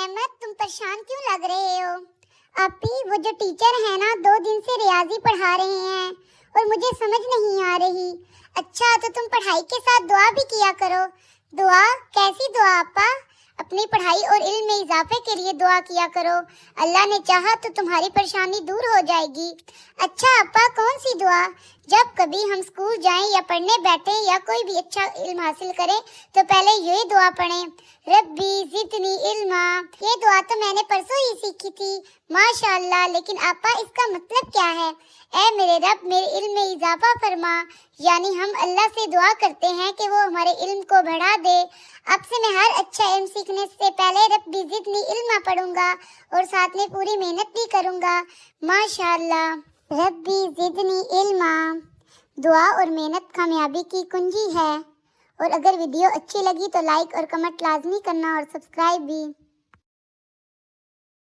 अहमद, तुम परेशान क्यों लग रहे हो? आपी, वो जो टीचर है ना 2 दिन से रियाजी पढ़ा रहे हैं और मुझे समझ नहीं आ रही। अच्छा, तो तुम पढ़ाई के साथ दुआ भी किया करो। दुआ? कैसी दुआ आपा? अपनी पढ़ाई और इल्म में इजाफे के लिए दुआ किया करो। अल्लाह ने चाहा तो तुम्हारी परेशानी दूर हो जाएगी। अच्छा आपा, कौन सी दुआ? जब कभी हम स्कूल जाएं या पढ़ने बैठें या कोई भी अच्छा इल्म हासिल करें तो पहले यही दुआ पढ़ें, रब्बी ज़िदनी इल्मा। ये दुआ तो मैंने परसों ही सीखी थी, माशाअल्लाह। लेकिन आपा, इसका मतलब क्या है? ऐ मेरे रब, मेरे इल्म में इजाफा फरमा। यानी हम अल्लाह से दुआ करते हैं कि वो हमारे इल्म को बढ़ा दे। अब से मैं हर अच्छा इल्म सीखने से पहले रब्बी ज़िदनी इल्मा पढ़ूंगा और साथ में पूरी मेहनत भी करूंगा, माशाअल्लाह। रब्बी ज़िदनी इल्मा। दुआ और मेहनत कामयाबी की कुंजी है। और अगर वीडियो अच्छी लगी तो लाइक और कमेंट लाजमी करना और सब्सक्राइब भी।